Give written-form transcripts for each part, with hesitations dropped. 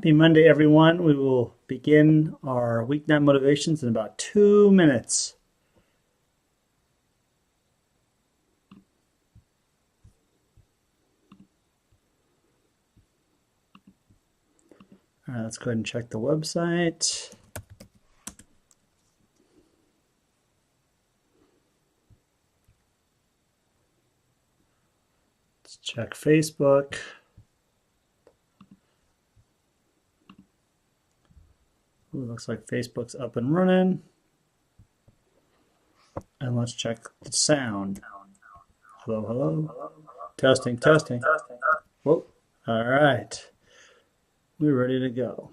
Happy Monday, everyone. We will begin our weeknight motivations in about 2 minutes. All right, let's go ahead and check the website. Let's check Facebook. Ooh, looks like Facebook's up and running. And let's check the sound. Hello, hello. Testing, testing. Whoa. All right. We're ready to go.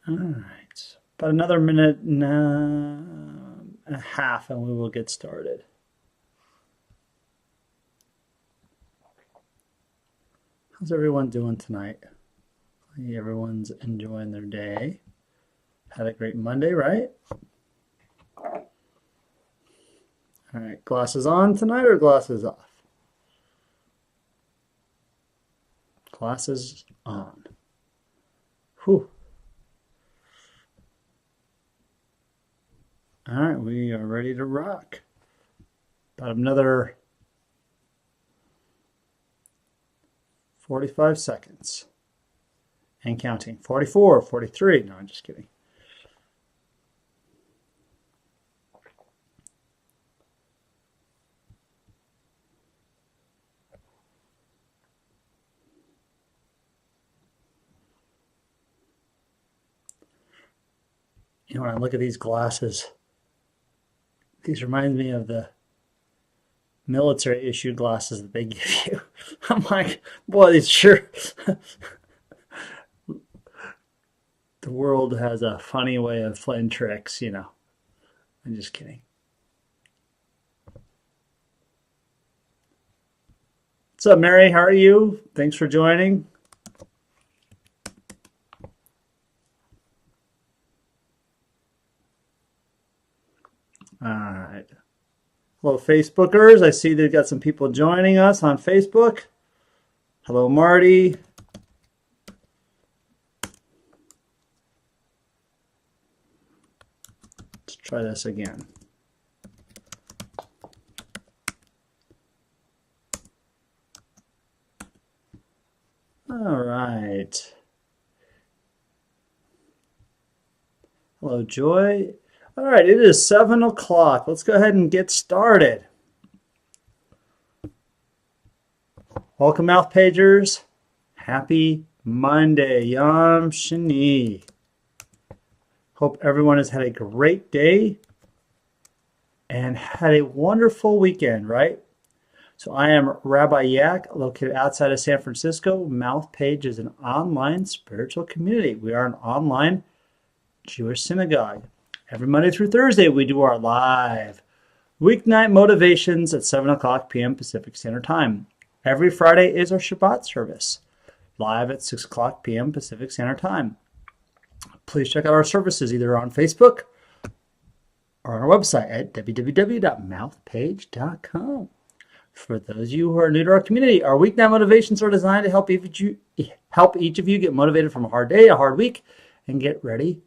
All right. About another minute and a half and we will get started. How's everyone doing tonight? Everyone's enjoying their day. Had a great Monday, right? All right, glasses on tonight or glasses off? Glasses on. Whew. All right, we are ready to rock. About another 45 seconds and counting. 44, 43. No, I'm just kidding. You know, when I look at these glasses, these remind me of the military issued glasses that they give you. I'm like, boy, these sure. The world has a funny way of playing tricks, you know. I'm just kidding. What's up, Mary? How are you? Thanks for joining. All right. Hello, Facebookers. I see they've got some people joining us on Facebook. Hello, Marty. Let's try this again. All right. Hello, Joy. All right, it is 7 o'clock. Let's go ahead and get started. Welcome, Mouth Pagers. Happy Monday. Yom Shani. Hope everyone has had a great day and had a wonderful weekend, right? So I am Rabbi Yak, located outside of San Francisco. Mouth Page is an online spiritual community. We are an online Jewish synagogue. Every Monday through Thursday, we do our live weeknight motivations at 7 o'clock p.m. Pacific Standard Time. Every Friday is our Shabbat service, live at 6 o'clock p.m. Pacific Standard Time. Please check out our services either on Facebook or on our website at www.mouthpage.com. For those of you who are new to our community, our weeknight motivations are designed to help each of you get motivated from a hard day, a hard week, and get ready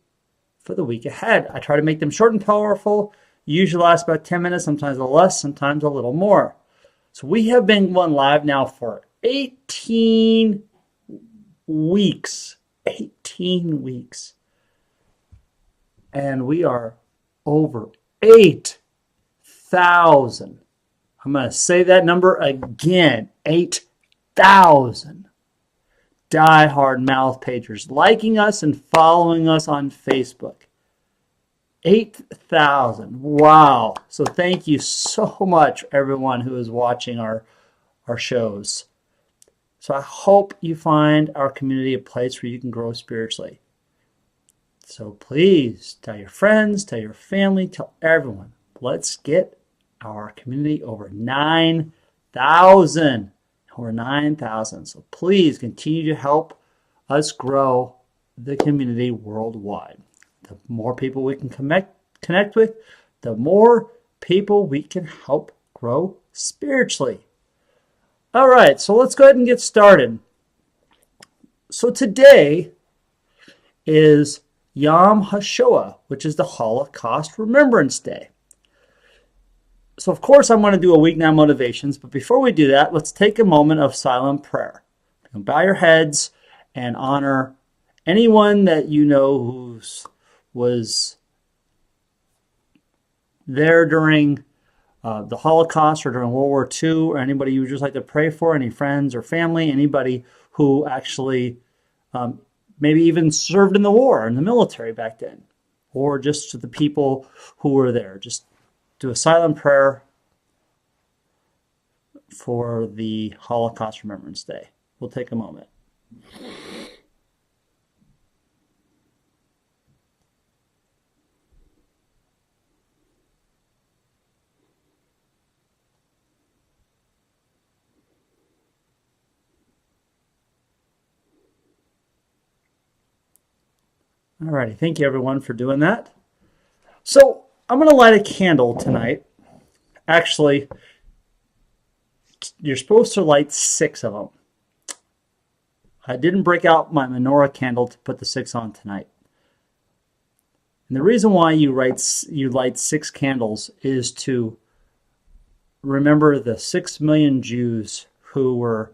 for the week ahead. I try to make them short and powerful, usually last about 10 minutes, sometimes a little less, sometimes a little more. So we have been going live now for 18 weeks. 18 weeks. And we are over 8,000. I'm going to say that number again. 8,000. Die-hard mouth pagers liking us and following us on Facebook. 8,000. Wow. So thank you so much, everyone who is watching our shows. So I hope you find our community a place where you can grow spiritually. So please tell your friends, tell your family, tell everyone. Let's get our community over 9,000. Over 9,000. So please continue to help us grow the community worldwide. The more people we can connect with, the more people we can help grow spiritually. All right, so let's go ahead and get started. So today is Yom Hashoah, which is the Holocaust Remembrance Day. So of course I'm going to do a weeknight motivations, but before we do that, let's take a moment of silent prayer. Bow your heads and honor anyone that you know who was there during the Holocaust or during World War II, or anybody you would just like to pray for, any friends or family, anybody who actually maybe even served in the war, in the military back then, or just to the people who were there. Just do a silent prayer for the Holocaust Remembrance Day. We'll take a moment. All righty, thank you everyone for doing that. So I'm going to light a candle tonight. Actually, you're supposed to light 6 of them. I didn't break out my menorah candle to put the 6 on tonight. And the reason why you light 6 candles is to remember the 6 million Jews who were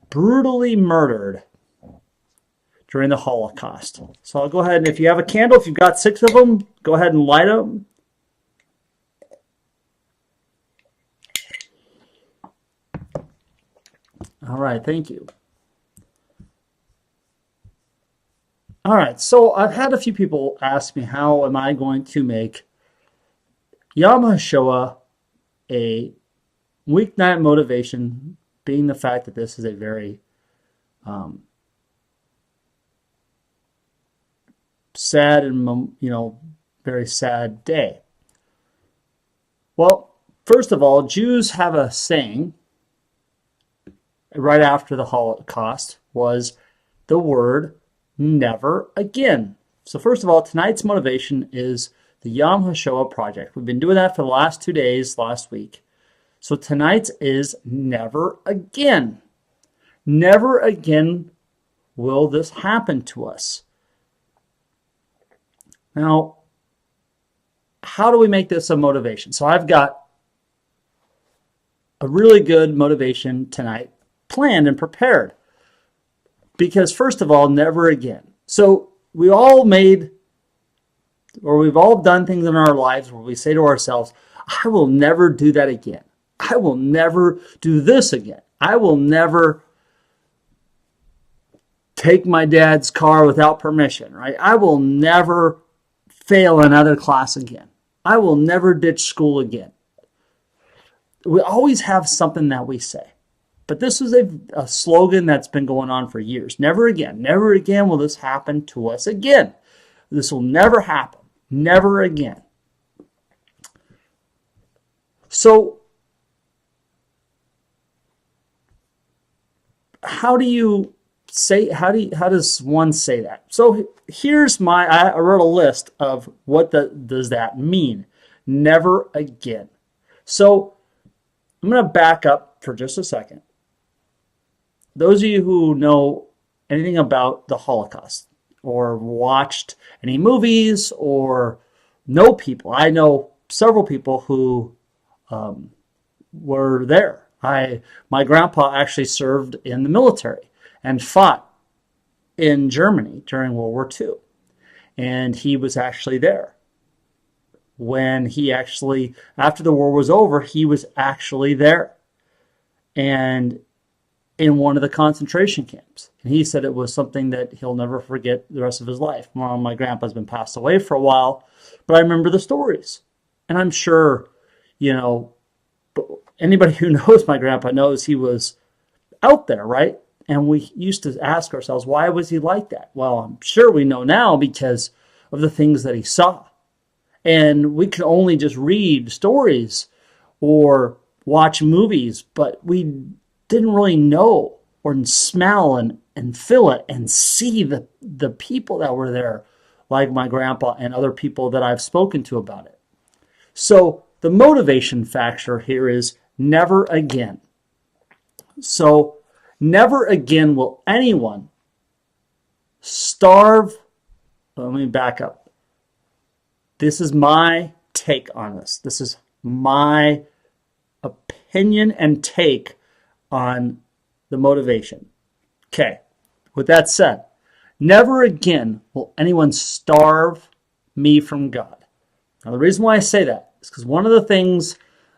brutally murdered during the Holocaust. So I'll go ahead and if you have a candle, if you've got 6 of them, go ahead and light them. All right, thank you. All right, so I've had a few people ask me how am I going to make Yom HaShoah a weeknight motivation, being the fact that this is a very sad and very sad day. Well, first of all, Jews have a saying right after the Holocaust was the word never again. So first of all, tonight's motivation is the Yom HaShoah project. We've been doing that for the last 2 days, last week. So tonight's is never again. Never again will this happen to us. Now, how do we make this a motivation? So I've got a really good motivation tonight planned and prepared. Because first of all, never again. So we've all done things in our lives where we say to ourselves, I will never do that again. I will never do this again. I will never take my dad's car without permission, right? I will never fail another class again. I will never ditch school again. We always have something that we say. But this is a slogan that's been going on for years. Never again. Never again will this happen to us again. This will never happen. Never again. So, how does one say that? So here's I wrote a list of what does that mean. Never again. So I'm going to back up for just a second. Those of you who know anything about the Holocaust or watched any movies or know people, I know several people who were there. My grandpa actually served in the military and fought in Germany during World War II. And he was actually there. When after the war was over, he was actually there. And in one of the concentration camps. And he said it was something that he'll never forget the rest of his life. Well, my grandpa's been passed away for a while, but I remember the stories. And I'm sure, anybody who knows my grandpa knows he was out there, right? And we used to ask ourselves, why was he like that? Well, I'm sure we know now because of the things that he saw. And we could only just read stories or watch movies, but we didn't really know or smell and feel it and see the people that were there, like my grandpa and other people that I've spoken to about it. So the motivation factor here is never again. So never again will anyone starve. Let me back up. This is my take on this. This is my opinion and take on the motivation. Okay, with that said, never again will anyone starve me from God. Now, the reason why I say that is because one of the things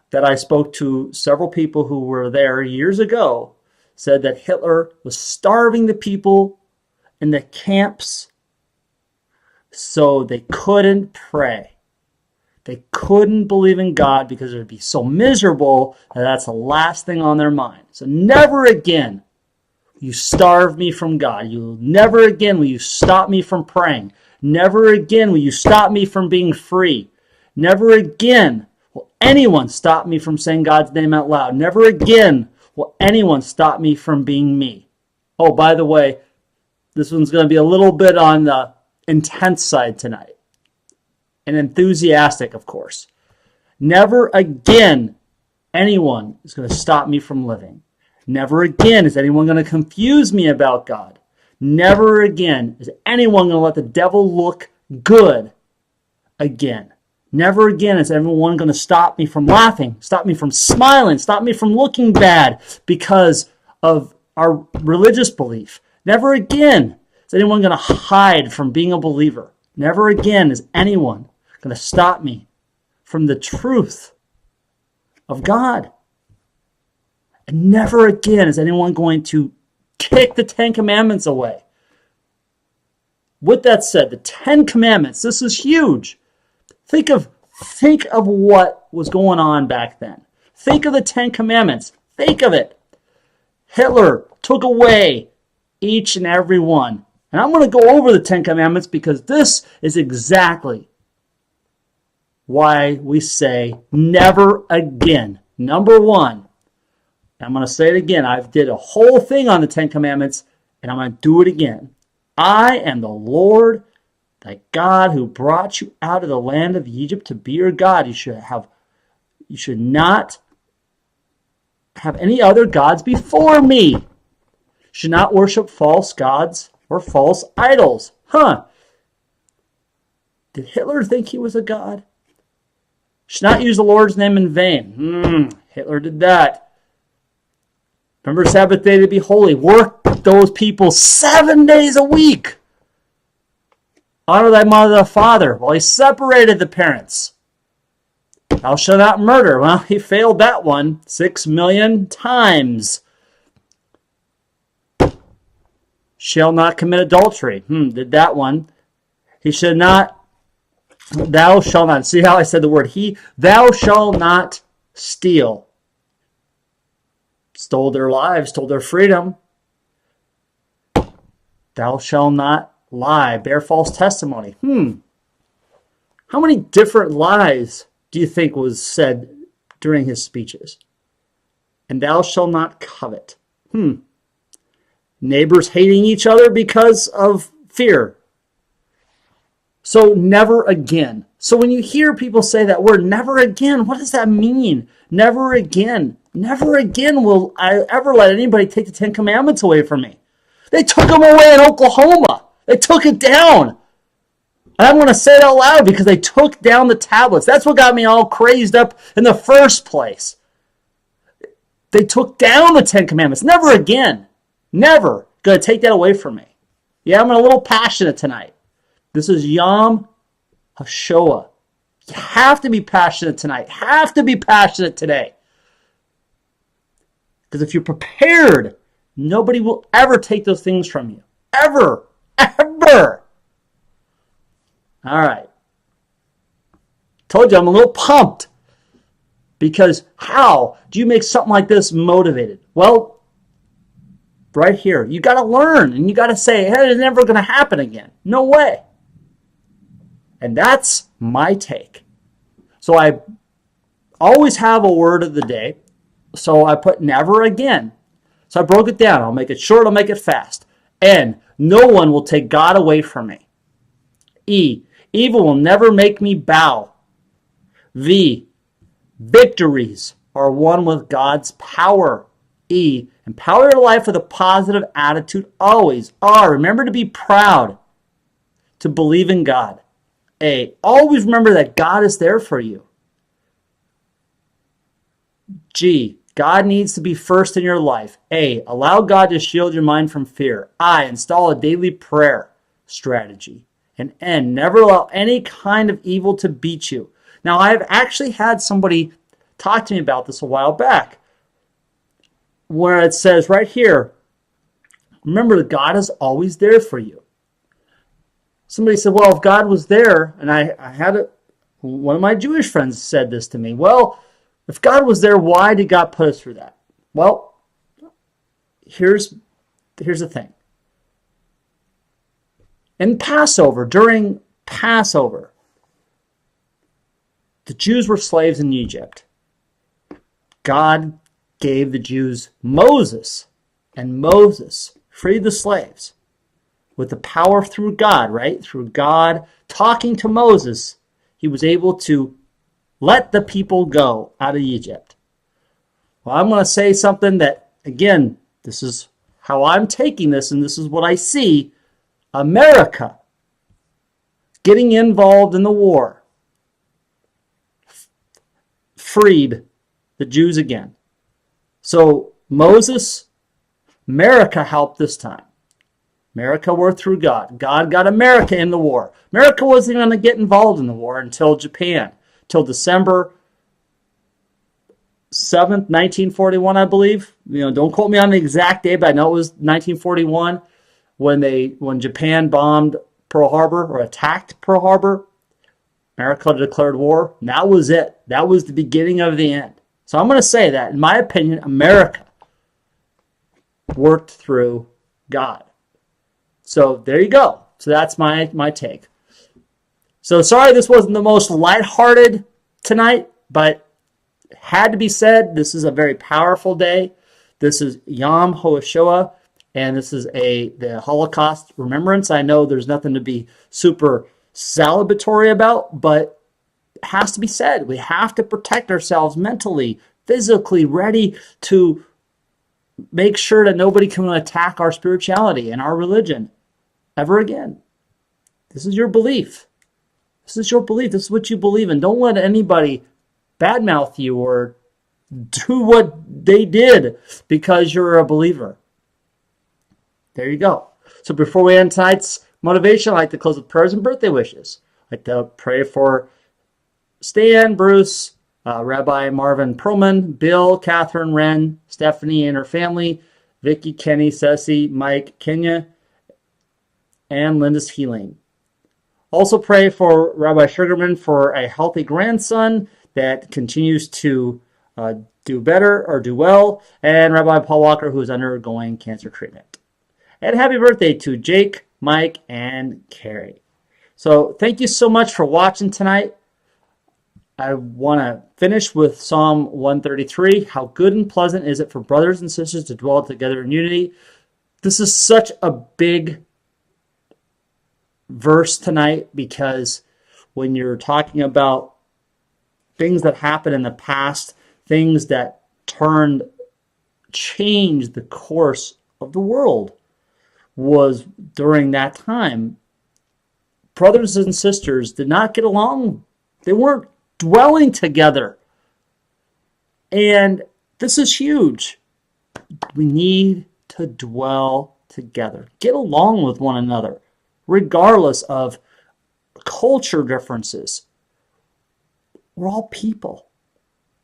that I spoke to several people who were there years ago said that Hitler was starving the people in the camps so they couldn't pray. They couldn't believe in God because it would be so miserable that that's the last thing on their mind. So never again will you starve me from God. Never again will you stop me from praying. Never again will you stop me from being free. Never again will anyone stop me from saying God's name out loud. Never again will anyone stop me from being me. Oh, by the way, this one's going to be a little bit on the intense side tonight. And enthusiastic, of course. Never again anyone is going to stop me from living. Never again is anyone going to confuse me about God. Never again is anyone going to let the devil look good again. Never again is anyone going to stop me from laughing, stop me from smiling, stop me from looking bad because of our religious belief. Never again is anyone going to hide from being a believer. Never again is anyone going to stop me from the truth of God. And never again is anyone going to kick the 10 Commandments away. With that said, the 10 Commandments, this is huge. Think of what was going on back then. Think of the 10 Commandments. Think of it. Hitler took away each and every one. And I'm going to go over the 10 Commandments because this is exactly why we say never again. Number one, I'm going to say it again. I've did a whole thing on the 10 Commandments, and I'm going to do it again. I am the Lord, thy God, who brought you out of the land of Egypt to be your God. You should not have any other gods before me. You should not worship false gods or false idols. Did Hitler think he was a god? Should not use the Lord's name in vain. Hitler did that. Remember Sabbath day to be holy. Work those people 7 days a week. Honor thy mother and father. Well, he separated the parents. Thou shalt not murder. Well, he failed that one 6 million times. Shall not commit adultery. Did that one. He should not. Thou shalt not. See how I said the word he? Thou shalt not steal. Stole their lives, stole their freedom. Thou shalt not lie, bear false testimony. How many different lies do you think was said during his speeches? And thou shalt not covet. Neighbors hating each other because of fear. So never again. So when you hear people say that word, never again, what does that mean? Never again. Never again will I ever let anybody take the 10 Commandments away from me. They took them away in Oklahoma. They took it down. And I'm going to say it out loud because they took down the tablets. That's what got me all crazed up in the first place. They took down the 10 Commandments. Never again. Never going to take that away from me. Yeah, I'm a little passionate tonight. This is Yom Hashoah. You have to be passionate tonight. Have to be passionate today. Because if you're prepared, nobody will ever take those things from you. Ever. Ever. All right. Told you I'm a little pumped. Because how do you make something like this motivated? Well, right here. You got to learn. And you got to say, hey, it's never going to happen again. No way. And that's my take. So I always have a word of the day. So I put never again. So I broke it down. I'll make it short. I'll make it fast. N, no one will take God away from me. E, evil will never make me bow. V, victories are won with God's power. E, Empower your life with a positive attitude always. R, remember to be proud, to believe in God. A, always remember that God is there for you. G, God needs to be first in your life. A, allow God to shield your mind from fear. I, install a daily prayer strategy. And N, never allow any kind of evil to beat you. Now, I've actually had somebody talk to me about this a while back, where it says right here, remember that God is always there for you. Somebody said, well, if God was there, and I had one of my Jewish friends said this to me, well, if God was there, why did God put us through that? Well, here's the thing. In Passover, during Passover, the Jews were slaves in Egypt. God gave the Jews Moses, and Moses freed the slaves with the power through God, right? Through God talking to Moses, he was able to let the people go out of Egypt. Well, I'm going to say something that, again, this is how I'm taking this, and this is what I see. America getting involved in the war freed the Jews again. So Moses, America helped this time. America worked through God. God got America in the war. America wasn't going to get involved in the war until Japan, till December 7th, 1941, I believe. Don't quote me on the exact day, but I know it was 1941 when Japan bombed Pearl Harbor or attacked Pearl Harbor. America declared war. And that was it. That was the beginning of the end. So I'm going to say that, in my opinion, America worked through God. So there you go. So that's my take. So sorry this wasn't the most lighthearted tonight, but it had to be said. This is a very powerful day. This is Yom Hashoah, and this is the Holocaust remembrance. I know there's nothing to be super celebratory about, but it has to be said. We have to protect ourselves mentally, physically, ready to make sure that nobody can attack our spirituality and our religion ever again. This is your belief. This is your belief. This is what you believe in. Don't let anybody badmouth you or do what they did because you're a believer. There you go. So before we end tonight's motivation, I'd like to close with prayers and birthday wishes. I'd like to pray for Stan, Bruce, Rabbi Marvin Perlman, Bill, Catherine, Wren, Stephanie and her family, Vicky, Kenny, Ceci, Mike, Kenya, and Linda's healing. Also pray for Rabbi Sugarman for a healthy grandson that continues to do better or do well, and Rabbi Paul Walker, who is undergoing cancer treatment. And happy birthday to Jake, Mike, and Carrie. So thank you so much for watching tonight. I want to finish with Psalm 133. How good and pleasant is it for brothers and sisters to dwell together in unity. This is such a big verse tonight because when you're talking about things that happened in the past, things that changed the course of the world, was during that time. Brothers and sisters did not get along. They weren't dwelling together. And this is huge. We need to dwell together. Get along with one another, regardless of culture differences. We're all people.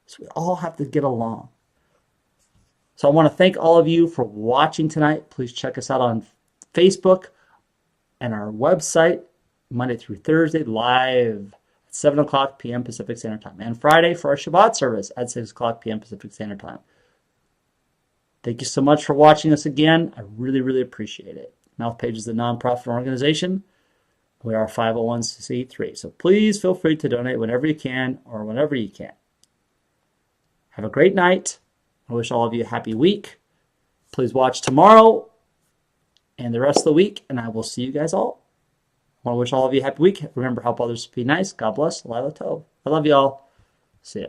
So we all have to get along. So I want to thank all of you for watching tonight. Please check us out on Facebook and our website, Monday through Thursday, live at 7 o'clock p.m. Pacific Standard Time. And Friday for our Shabbat service at 6 o'clock p.m. Pacific Standard Time. Thank you so much for watching us again. I really, really appreciate it. Mouth Page is a nonprofit organization. We are 501c3. So please feel free to donate whenever you can or whenever you can. Have a great night. I wish all of you a happy week. Please watch tomorrow and the rest of the week, and I will see you guys all. I want to wish all of you a happy week. Remember, help others, be nice. God bless. Lila Tov. I love you all. See ya.